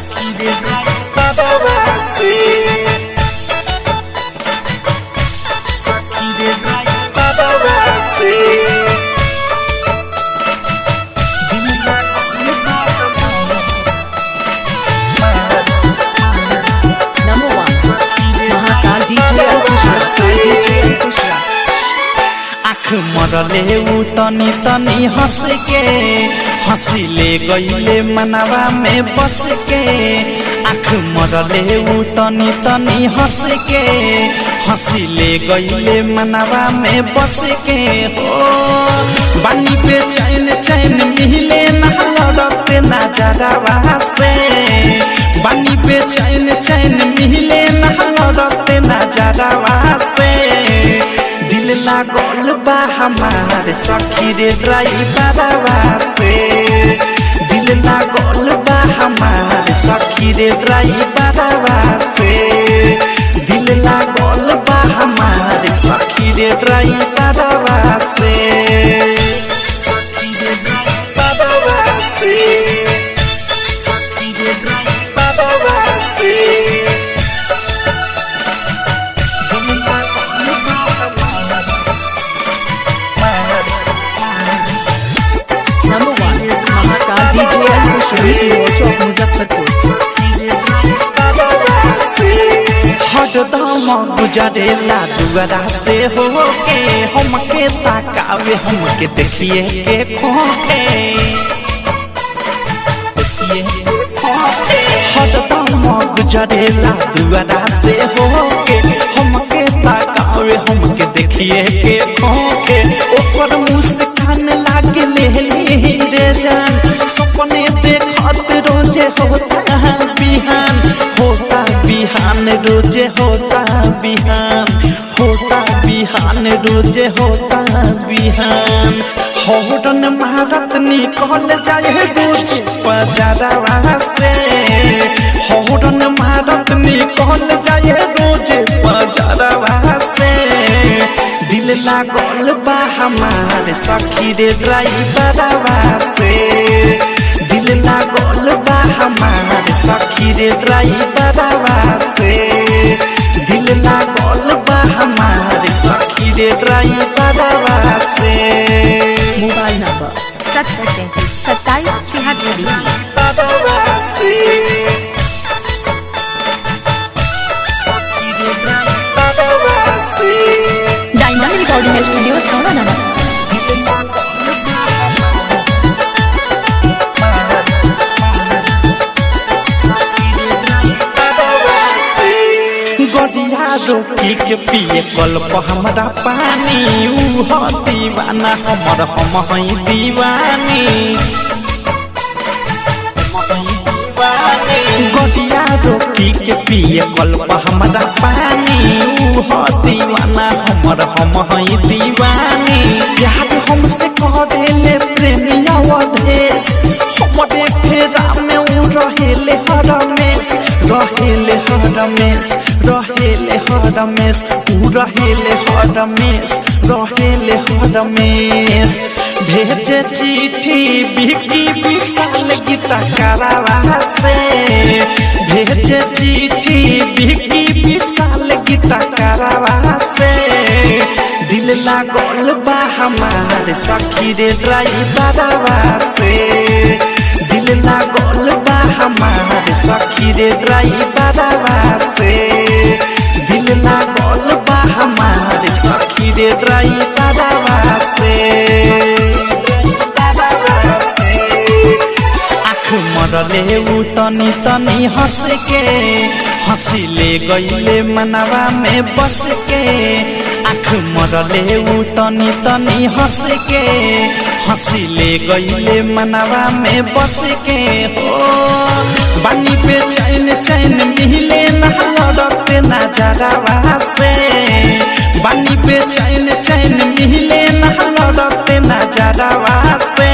सखी रे ड्राइवरवा से सखी रे ड्राइवरवा से मरले उ तनी तनी हंस के हंसिले गईले मनवा में बस के आँख मरले उ तनी तनी हंस के हंसिले गईले मनवा में बस के हो बानी पे चैन चैन मिले ना लड़ते नजरवा से बानी पे चैन चैन मिले ना लड़ते नजरवा से दिल लागल बा हमार सखी रे ड्राइवरवा से दिल लागल बा हमार सखी रे ड्राइवरवा से दिल लागल बा हमार सखी रे ड्राइवरवा से सखी रे ड्राइवरवा से सखी रे ड्राइवरवा से हरदम गुजरेला दुआरा से हो के हमके ताकावे हमके देखिए के खोके हरदम गुजरेला दुआरा से हो के हमके ताकावे हमके देखिए के खोके ऊपर मुस्कान लागे ले रे जान सपने देखत रोजे होता बिहान होता बिहान रोजे होता बिहान होता बिहान रोजे होता बिहान हौरन मारत निकल जाए रोजे बजारवा से हौरन मारत निकल जाए रोजे बजारवा से दिल लागल बा हमार सखी रे ड्राइवरवा से दिल लागल बा हमार सखी रे ड्राइवरवा से दिल लागल बा हमार सखी रे ड्राइवरवा से मोबाइल नंबर 7033 से सखी रे ड्राइवरवा से डायनामिक रिकॉर्डिंग स्टूडियो छौड़ा नंबर गदिया रोकी के पिए कल्प हमरा पानी ऊ दीवाना हमर हम हई दीवानी गदिया रोकी के पिए कल्प हमरा पानी ऊ दीवाना हमर हम हई दीवानी प्यार हमसे करेले प्रेमिया अवधेश हमरे फेरा में ऊ रहेले हरमेश रहेले हरमेश रहेले हरमेश ऊ रहेले हरमेश रहेले हरमेश भेजे चिट्ठी बिकी विशाल गीता करावा से भेजे चिट्ठी बिकी विशाल गीता करावा से दिल लागल बा हमार सखी रे ड्राइवरवा से दिल लागल बा हमार सखी रे ड्राइवरवा से दिल लागल बा हमार सखी रे ड्राइवरवा से आँख मरले उ तनी तनी हंस के हंसिले गईले मनवा में बस के आँख मरले उ तनी तनी हंस के हंसिले गईले मनवा में बस के हो बानी पे चैन चैन मिले ना लड़ते नजरवा से बानी पे चैन चैन मिले ना लड़ते नजरवा से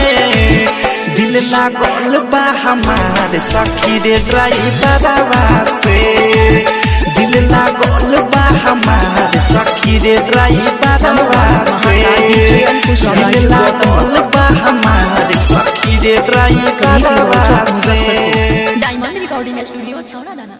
दिल लागल बा हमार सखी रे ड्राइवरवा से दिल लागल बा हमार सखी रे ड्राइवरवा से दिल लागल बा हमार सखी रे ड्राइवरवा से डायमंड रिकॉर्डिंग रिकॉर्डिंग स्टूडियो छौड़ा दाना।